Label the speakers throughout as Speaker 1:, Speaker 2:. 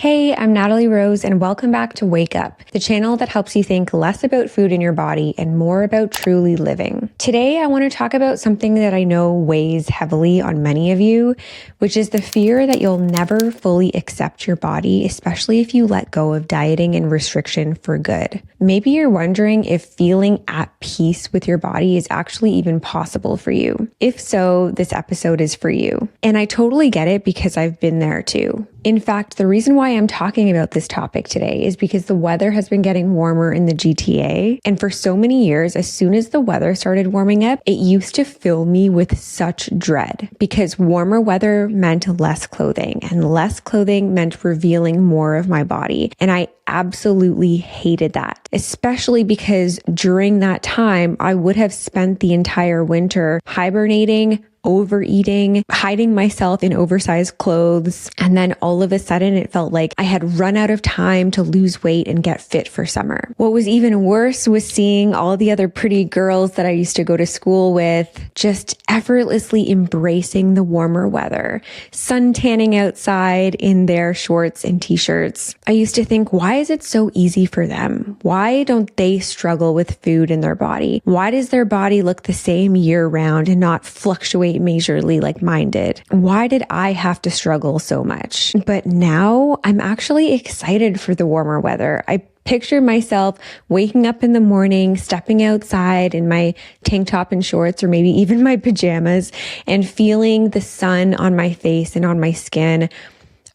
Speaker 1: Hey, I'm Natalie Rose and welcome back to Wake Up, the channel that helps you think less about food in your body and more about truly living. Today, I want to talk about something that I know weighs heavily on many of you, which is the fear that you'll never fully accept your body, especially if you let go of dieting and restriction for good. Maybe you're wondering if feeling at peace with your body is actually even possible for you. If so, this episode is for you. And I totally get it because I've been there too. In fact, the reason why I'm talking about this topic today is because the weather has been getting warmer in the GTA. And for so many years, as soon as the weather started warming up, it used to fill me with such dread because warmer weather meant less clothing and less clothing meant revealing more of my body. And I absolutely hated that, especially because during that time, I would have spent the entire winter hibernating, overeating, hiding myself in oversized clothes. And then all of a sudden it felt like I had run out of time to lose weight and get fit for summer. What was even worse was seeing all the other pretty girls that I used to go to school with just effortlessly embracing the warmer weather, sun tanning outside in their shorts and t-shirts. I used to think, why is it so easy for them? Why don't they struggle with food in their body? Why does their body look the same year round and not fluctuate majorly like mine did? Why did I have to struggle so much? But now I'm actually excited for the warmer weather. I picture myself waking up in the morning, stepping outside in my tank top and shorts, or maybe even my pajamas, and feeling the sun on my face and on my skin.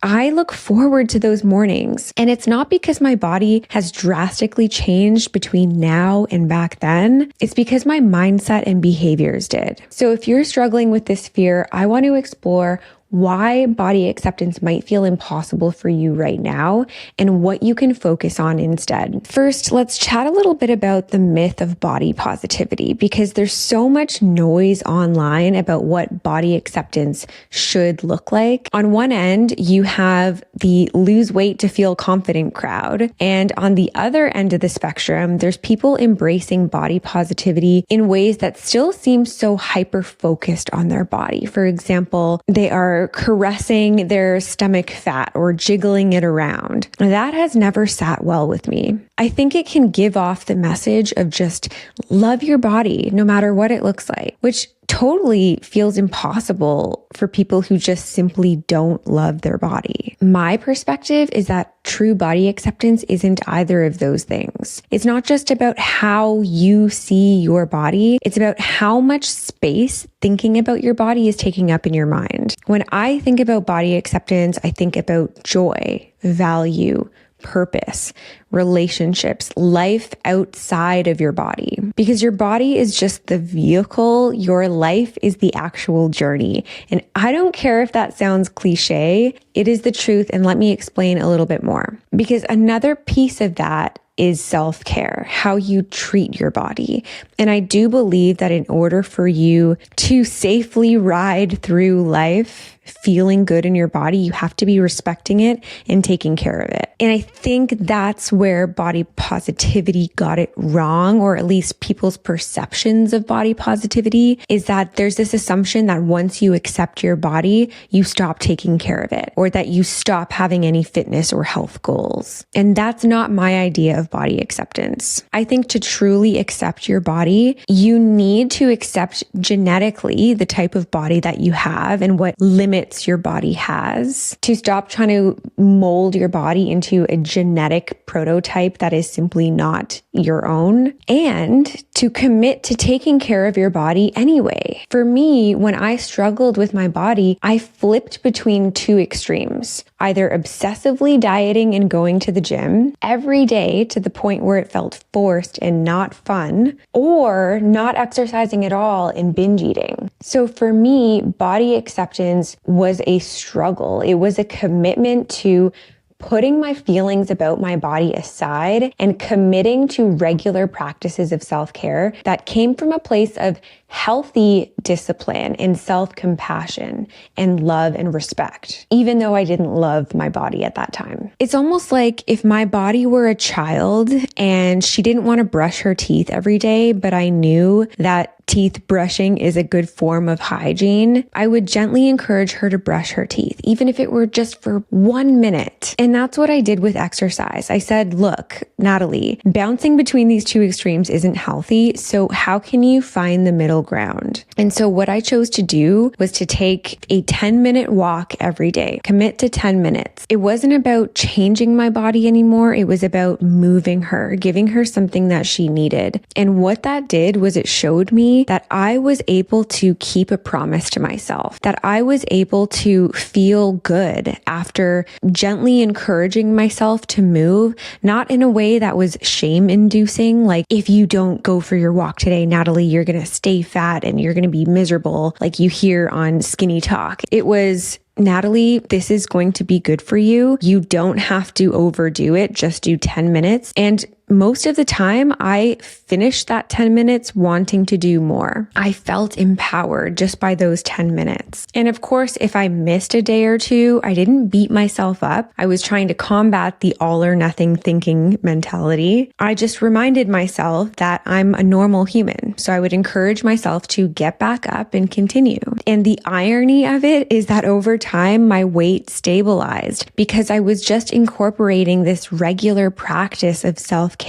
Speaker 1: I look forward to those mornings. And it's not because my body has drastically changed between now and back then. It's because my mindset and behaviors did. So if you're struggling with this fear, I want to explore why body acceptance might feel impossible for you right now and what you can focus on instead. First, let's chat a little bit about the myth of body positivity because there's so much noise online about what body acceptance should look like. On one end, you have the lose weight to feel confident crowd. And on the other end of the spectrum, there's people embracing body positivity in ways that still seem so hyper-focused on their body. For example, they are caressing their stomach fat or jiggling it around. That has never sat well with me. I think it can give off the message of just love your body no matter what it looks like, which totally feels impossible for people who just simply don't love their body. My perspective is that true body acceptance isn't either of those things. It's not just about how you see your body. It's about how much space thinking about your body is taking up in your mind. When I think about body acceptance, I think about joy, value, purpose, relationships, life outside of your body. Because your body is just the vehicle, your life is the actual journey. And I don't care if that sounds cliche, it is the truth, and let me explain a little bit more. Because another piece of that is self-care, how you treat your body. And I do believe that in order for you to safely ride through life, feeling good in your body, you have to be respecting it and taking care of it. And I think that's where body positivity got it wrong, or at least people's perceptions of body positivity, is that there's this assumption that once you accept your body, you stop taking care of it, or that you stop having any fitness or health goals. And that's not my idea of body acceptance. I think to truly accept your body, you need to accept genetically the type of body that you have and what limits your body has, to stop trying to mold your body into a genetic prototype that is simply not your own, and to commit to taking care of your body anyway. For me, when I struggled with my body, I flipped between two extremes, either obsessively dieting and going to the gym every day to the point where it felt forced and not fun, or not exercising at all and binge eating. So for me, body acceptance was a struggle. It was a commitment to putting my feelings about my body aside and committing to regular practices of self-care that came from a place of healthy discipline and self-compassion and love and respect, even though I didn't love my body at that time. It's almost like if my body were a child and she didn't want to brush her teeth every day, but I knew that teeth brushing is a good form of hygiene, I would gently encourage her to brush her teeth, even if it were just for 1 minute. And that's what I did with exercise. I said, look, Natalie, bouncing between these two extremes isn't healthy. So how can you find the middle ground? And so what I chose to do was to take a 10-minute walk every day, commit to 10 minutes. It wasn't about changing my body anymore. It was about moving her, giving her something that she needed. And what that did was it showed me that I was able to keep a promise to myself, that I was able to feel good after gently encouraging myself to move, not in a way that was shame-inducing, like if you don't go for your walk today, Natalie, you're going to stay fat and you're going to be miserable, like you hear on Skinny Talk. It was, Natalie, this is going to be good for you. You don't have to overdo it. Just do 10 minutes. And most of the time, I finished that 10 minutes wanting to do more. I felt empowered just by those 10 minutes. And of course, if I missed a day or two, I didn't beat myself up. I was trying to combat the all or nothing thinking mentality. I just reminded myself that I'm a normal human. So I would encourage myself to get back up and continue. And the irony of it is that over time, my weight stabilized because I was just incorporating this regular practice of self-care.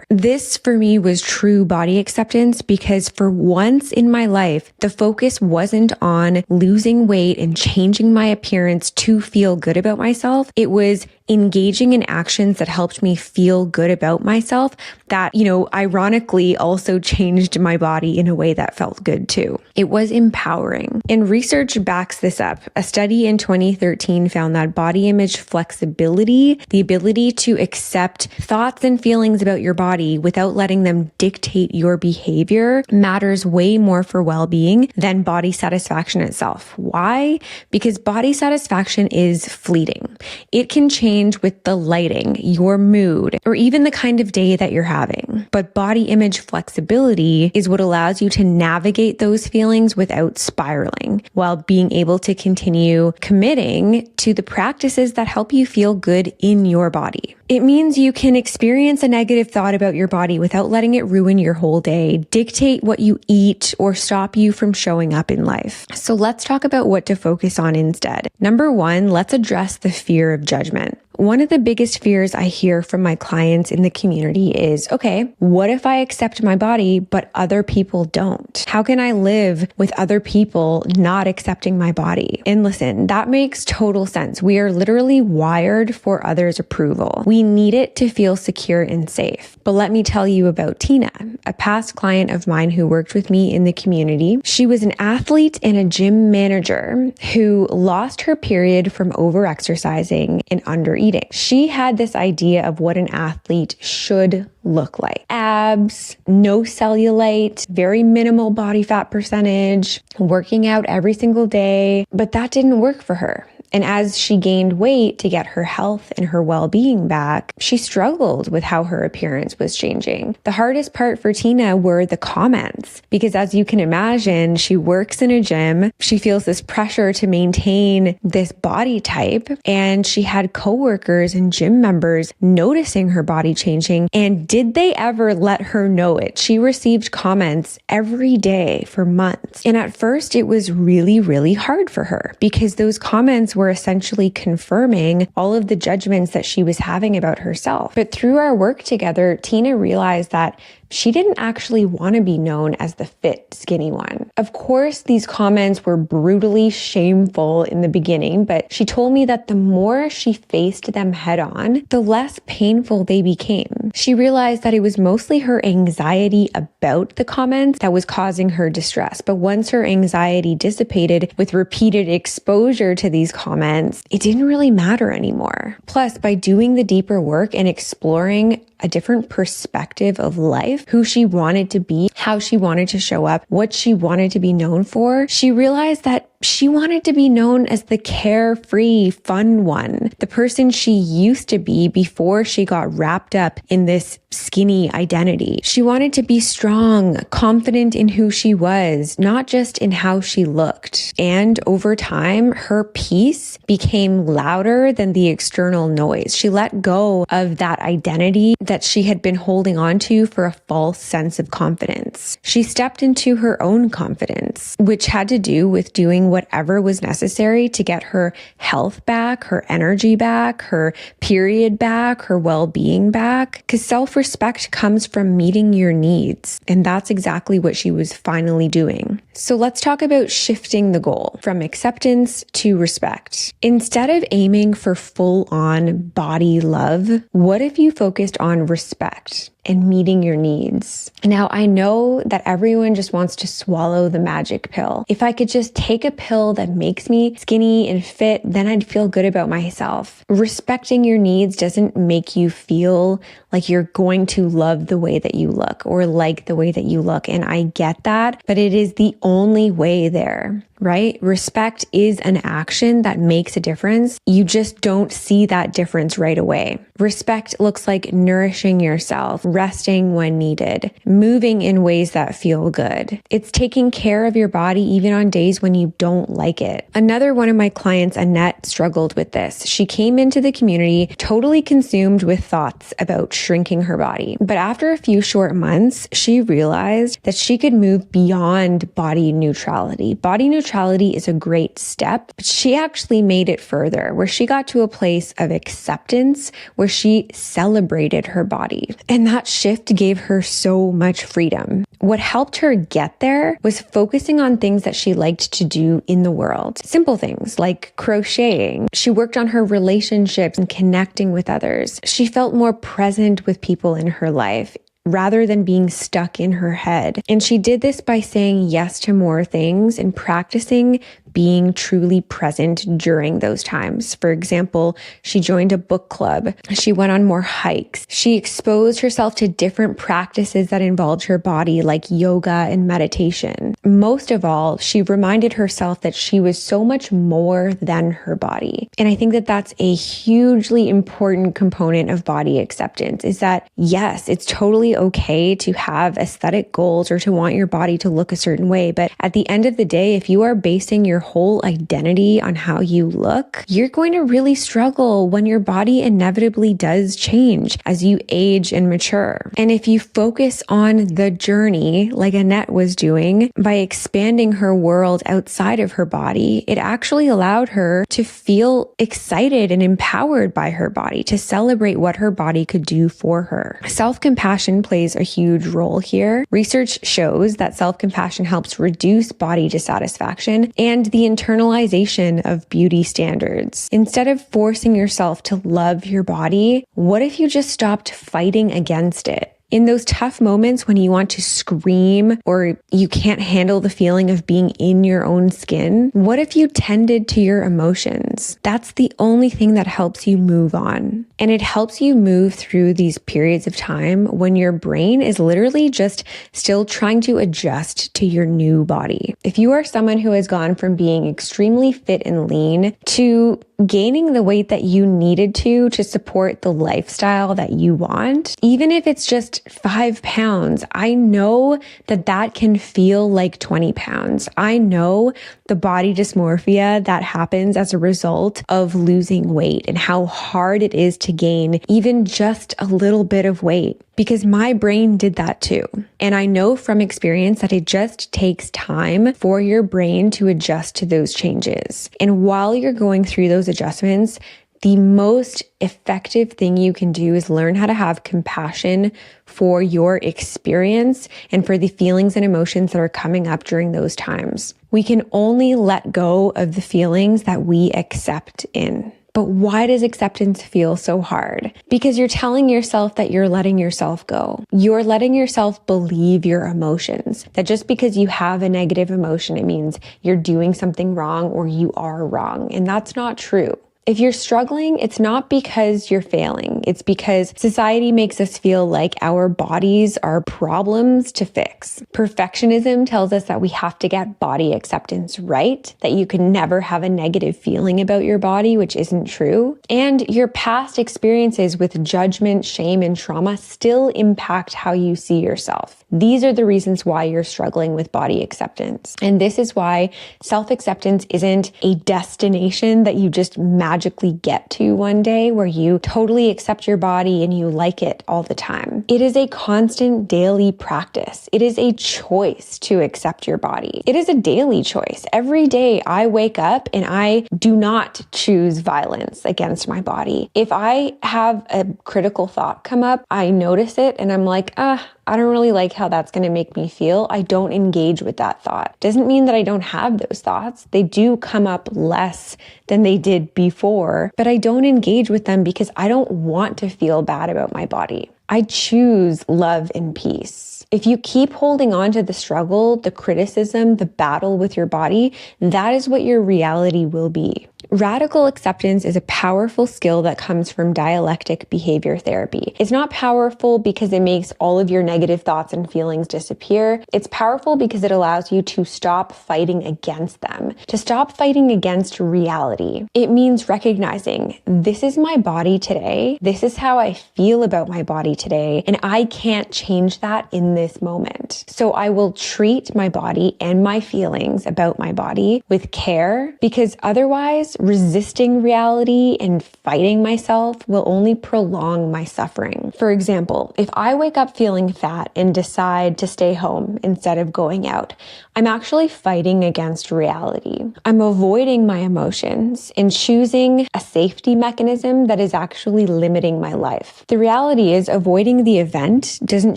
Speaker 1: This for me was true body acceptance because for once in my life, the focus wasn't on losing weight and changing my appearance to feel good about myself. It was engaging in actions that helped me feel good about myself that, ironically also changed my body in a way that felt good too. It was empowering. And research backs this up. A study in 2013 found that body image flexibility, the ability to accept thoughts and feelings about your body without letting them dictate your behavior, matters way more for well-being than body satisfaction itself. Why? Because body satisfaction is fleeting. It can change with the lighting, your mood, or even the kind of day that you're having. But body image flexibility is what allows you to navigate those feelings without spiraling, while being able to continue committing to the practices that help you feel good in your body. It means you can experience a negative thought about your body without letting it ruin your whole day, dictate what you eat, or stop you from showing up in life. So let's talk about what to focus on instead. Number one, let's address the fear of judgment. One of the biggest fears I hear from my clients in the community is, okay, what if I accept my body, but other people don't? How can I live with other people not accepting my body? And listen, that makes total sense. We are literally wired for others' approval. We need it to feel secure and safe. But let me tell you about Tina, a past client of mine who worked with me in the community. She was an athlete and a gym manager who lost her period from overexercising and undereating. She had this idea of what an athlete should look like. Abs, no cellulite, very minimal body fat percentage, working out every single day, but that didn't work for her. And as she gained weight to get her health and her well-being back, she struggled with how her appearance was changing. The hardest part for Tina were the comments, because as you can imagine, she works in a gym. She feels this pressure to maintain this body type, and she had coworkers and gym members noticing her body changing. And did they ever let her know it? She received comments every day for months. And at first it was really, really hard for her because those comments were essentially confirming all of the judgments that she was having about herself. But through our work together, Tina realized that she didn't actually want to be known as the fit, skinny one. Of course, these comments were brutally shameful in the beginning, but she told me that the more she faced them head on, the less painful they became. She realized that it was mostly her anxiety about the comments that was causing her distress. But once her anxiety dissipated with repeated exposure to these comments, it didn't really matter anymore. Plus, by doing the deeper work and exploring a different perspective of life, who she wanted to be, how she wanted to show up, what she wanted to be known for, she realized that She wanted to be known as the carefree, fun one, the person she used to be before she got wrapped up in this skinny identity. She wanted to be strong, confident in who she was, not just in how she looked. And over time, her peace became louder than the external noise. She let go of that identity that she had been holding on to for a false sense of confidence. She stepped into her own confidence, which had to do with doing whatever was necessary to get her health back, her energy back, her period back, her well-being back. Because self-respect comes from meeting your needs. And that's exactly what she was finally doing. So let's talk about shifting the goal from acceptance to respect. Instead of aiming for full-on body love, what if you focused on respect and meeting your needs? Now, I know that everyone just wants to swallow the magic pill. If I could just take a pill that makes me skinny and fit, then I'd feel good about myself. Respecting your needs doesn't make you feel like you're going to love the way that you look or like the way that you look. And I get that, but it is the only way there, right? Respect is an action that makes a difference. You just don't see that difference right away. Respect looks like nourishing yourself, resting when needed, moving in ways that feel good. It's taking care of your body even on days when you don't like it. Another one of my clients, Annette, struggled with this. She came into the community totally consumed with thoughts about shrinking her body. But after a few short months, she realized that she could move beyond body neutrality. Body neutrality is a great step, but she actually made it further, where she got to a place of acceptance, where she celebrated her body. And that shift gave her so much freedom. What helped her get there was focusing on things that she liked to do in the world. Simple things like crocheting. She worked on her relationships and connecting with others. She felt more present with people in her life, rather than being stuck in her head. And she did this by saying yes to more things and practicing being truly present during those times. For example, she joined a book club. She went on more hikes. She exposed herself to different practices that involved her body, like yoga and meditation. Most of all, she reminded herself that she was so much more than her body. And I think that that's a hugely important component of body acceptance, is that yes, it's totally okay to have aesthetic goals or to want your body to look a certain way. But at the end of the day, if you are basing your whole identity on how you look, you're going to really struggle when your body inevitably does change as you age and mature. And if you focus on the journey, like Annette was doing, by expanding her world outside of her body, it actually allowed her to feel excited and empowered by her body, to celebrate what her body could do for her. Self-compassion plays a huge role here. Research shows that self-compassion helps reduce body dissatisfaction and the internalization of beauty standards. Instead of forcing yourself to love your body, what if you just stopped fighting against it? In those tough moments when you want to scream or you can't handle the feeling of being in your own skin, what if you tended to your emotions? That's the only thing that helps you move on. And it helps you move through these periods of time when your brain is literally just still trying to adjust to your new body. If you are someone who has gone from being extremely fit and lean to gaining the weight that you needed to support the lifestyle that you want, even if it's just 5 pounds, I know that that can feel like 20 pounds. I know the body dysmorphia that happens as a result of losing weight and how hard it is to gain even just a little bit of weight, because my brain did that too. And I know from experience that it just takes time for your brain to adjust to those changes. And while you're going through those adjustments, the most effective thing you can do is learn how to have compassion for your experience and for the feelings and emotions that are coming up during those times. We can only let go of the feelings that we accept in. But why does acceptance feel so hard? Because you're telling yourself that you're letting yourself go. You're letting yourself believe your emotions. That just because you have a negative emotion, it means you're doing something wrong or you are wrong. And that's not true. If you're struggling, it's not because you're failing. It's because society makes us feel like our bodies are problems to fix. Perfectionism tells us that we have to get body acceptance right, that you can never have a negative feeling about your body, which isn't true. And your past experiences with judgment, shame, and trauma still impact how you see yourself. These are the reasons why you're struggling with body acceptance. And this is why self-acceptance isn't a destination that you just magically get to one day where you totally accept your body and you like it all the time. It is a constant daily practice. It is a choice to accept your body. It is a daily choice. Every day I wake up and I do not choose violence against my body. If I have a critical thought come up, I notice it and I'm like, I don't really like how that's going to make me feel. I don't engage with that thought. Doesn't mean that I don't have those thoughts. They do come up less than they did before, but I don't engage with them because I don't want to feel bad about my body. I choose love and peace. If you keep holding on to the struggle, the criticism, the battle with your body, that is what your reality will be. Radical acceptance is a powerful skill that comes from dialectic behavior therapy. It's not powerful because it makes all of your negative thoughts and feelings disappear. It's powerful because it allows you to stop fighting against them, to stop fighting against reality. It means recognizing this is my body today. This is how I feel about my body today, and I can't change that in this moment. So I will treat my body and my feelings about my body with care, because otherwise resisting reality and fighting myself will only prolong my suffering. For example, if I wake up feeling fat and decide to stay home instead of going out, I'm actually fighting against reality. I'm avoiding my emotions and choosing a safety mechanism that is actually limiting my life. The reality is, avoiding the event doesn't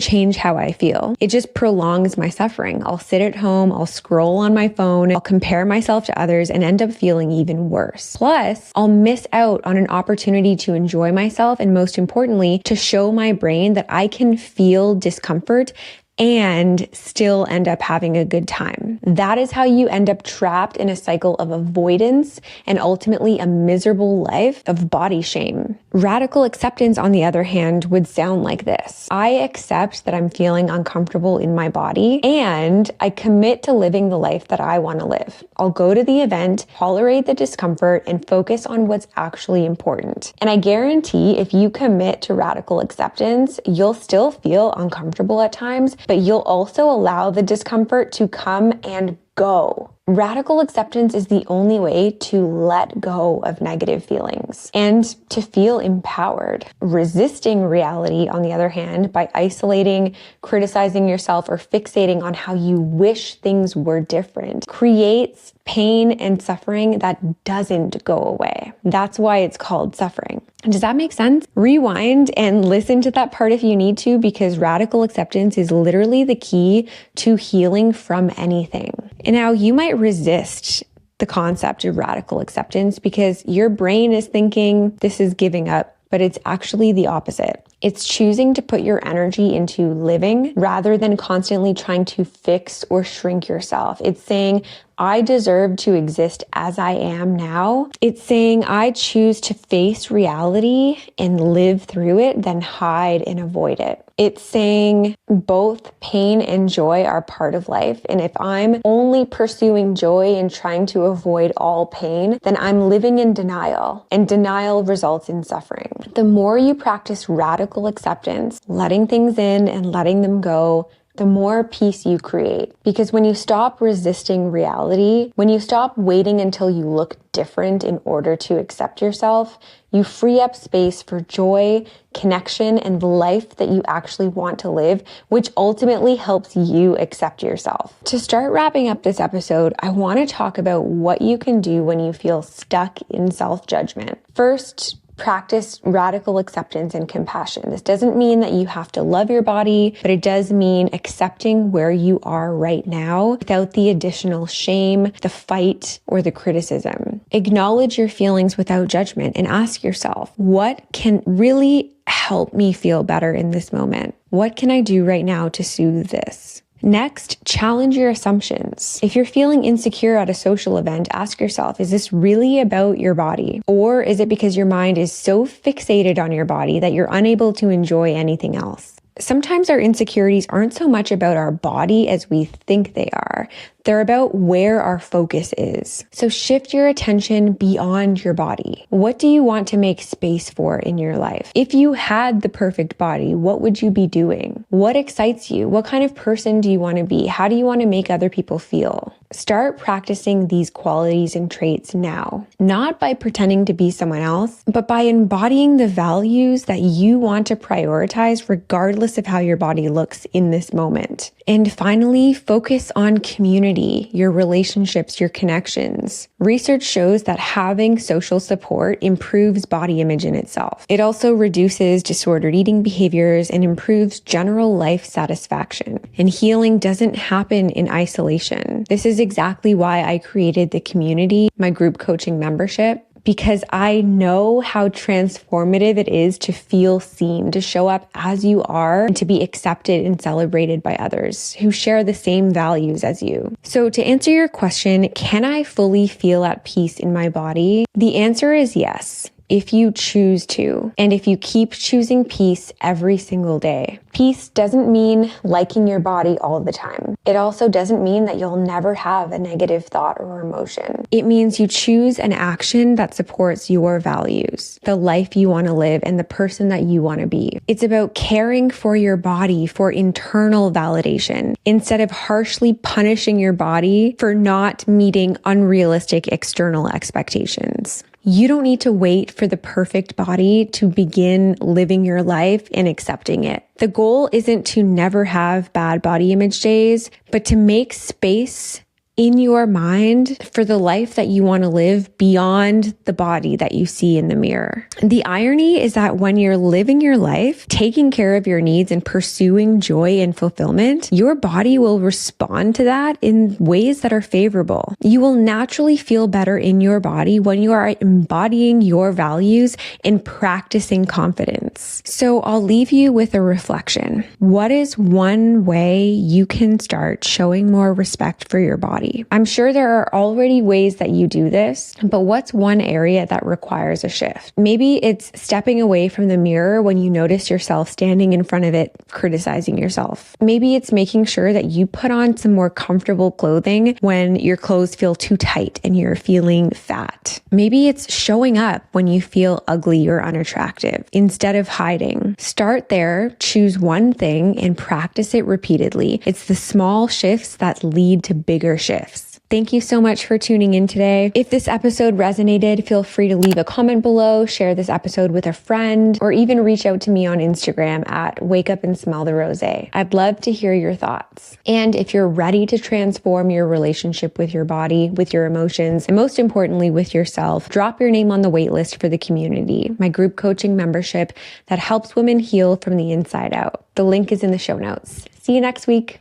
Speaker 1: change how I feel. It just prolongs my suffering. I'll sit at home, I'll scroll on my phone, I'll compare myself to others and end up feeling even worse. Plus, I'll miss out on an opportunity to enjoy myself and, most importantly, to show my brain that I can feel discomfort and still end up having a good time. That is how you end up trapped in a cycle of avoidance and ultimately a miserable life of body shame. Radical acceptance, on the other hand, would sound like this. I accept that I'm feeling uncomfortable in my body and I commit to living the life that I want to live. I'll go to the event, tolerate the discomfort, and focus on what's actually important. And I guarantee if you commit to radical acceptance, you'll still feel uncomfortable at times, but you'll also allow the discomfort to come and go. Radical acceptance is the only way to let go of negative feelings and to feel empowered. Resisting reality, on the other hand, by isolating, criticizing yourself, or fixating on how you wish things were different, creates pain and suffering that doesn't go away. That's why it's called suffering. Does that make sense? Rewind and listen to that part if you need to, because radical acceptance is literally the key to healing from anything. And now you might resist the concept of radical acceptance because your brain is thinking this is giving up, but it's actually the opposite. It's choosing to put your energy into living rather than constantly trying to fix or shrink yourself. It's saying, I deserve to exist as I am now. It's saying I choose to face reality and live through it than hide and avoid it. It's saying both pain and joy are part of life. And if I'm only pursuing joy and trying to avoid all pain, then I'm living in denial, and denial results in suffering. The more you practice radical acceptance, letting things in and letting them go, the more peace you create. Because when you stop resisting reality, when you stop waiting until you look different in order to accept yourself, you free up space for joy, connection, and the life that you actually want to live, which ultimately helps you accept yourself. To start wrapping up this episode, I want to talk about what you can do when you feel stuck in self-judgment. First, practice radical acceptance and compassion. This doesn't mean that you have to love your body, but it does mean accepting where you are right now without the additional shame, the fight, or the criticism. Acknowledge your feelings without judgment and ask yourself, what can really help me feel better in this moment? What can I do right now to soothe this? Next, challenge your assumptions. If you're feeling insecure at a social event, ask yourself, is this really about your body? Or is it because your mind is so fixated on your body that you're unable to enjoy anything else? Sometimes our insecurities aren't so much about our body as we think they are. They're about where our focus is. So shift your attention beyond your body. What do you want to make space for in your life? If you had the perfect body, what would you be doing? What excites you? What kind of person do you want to be? How do you want to make other people feel? Start practicing these qualities and traits now, not by pretending to be someone else, but by embodying the values that you want to prioritize regardless of how your body looks in this moment. And finally, focus on community, your relationships, your connections. Research shows that having social support improves body image in itself. It also reduces disordered eating behaviors and improves general life satisfaction. And healing doesn't happen in isolation. This is exactly why I created the CommunEAty, my group coaching membership, because I know how transformative it is to feel seen, to show up as you are, and to be accepted and celebrated by others who share the same values as you. So to answer your question, can I fully feel at peace in my body? The answer is yes, if you choose to, and if you keep choosing peace every single day. Peace doesn't mean liking your body all the time. It also doesn't mean that you'll never have a negative thought or emotion. It means you choose an action that supports your values, the life you want to live, and the person that you want to be. It's about caring for your body for internal validation instead of harshly punishing your body for not meeting unrealistic external expectations. You don't need to wait for the perfect body to begin living your life and accepting it. The goal isn't to never have bad body image days, but to make space in your mind for the life that you want to live beyond the body that you see in the mirror. The irony is that when you're living your life, taking care of your needs and pursuing joy and fulfillment, your body will respond to that in ways that are favorable. You will naturally feel better in your body when you are embodying your values and practicing confidence. So I'll leave you with a reflection. What is one way you can start showing more respect for your body? I'm sure there are already ways that you do this, but what's one area that requires a shift? Maybe it's stepping away from the mirror when you notice yourself standing in front of it, criticizing yourself. Maybe it's making sure that you put on some more comfortable clothing when your clothes feel too tight and you're feeling fat. Maybe it's showing up when you feel ugly or unattractive instead of hiding. Start there, choose one thing, and practice it repeatedly. It's the small shifts that lead to bigger shifts. Thank you so much for tuning in today. If this episode resonated, feel free to leave a comment below, share this episode with a friend, or even reach out to me on Instagram at Wake Up and Smell the Rose. I'd love to hear your thoughts. And if you're ready to transform your relationship with your body, with your emotions, and most importantly with yourself, drop your name on the waitlist for the CommunEAty, my group coaching membership that helps women heal from the inside out. The link is in the show notes. See you next week.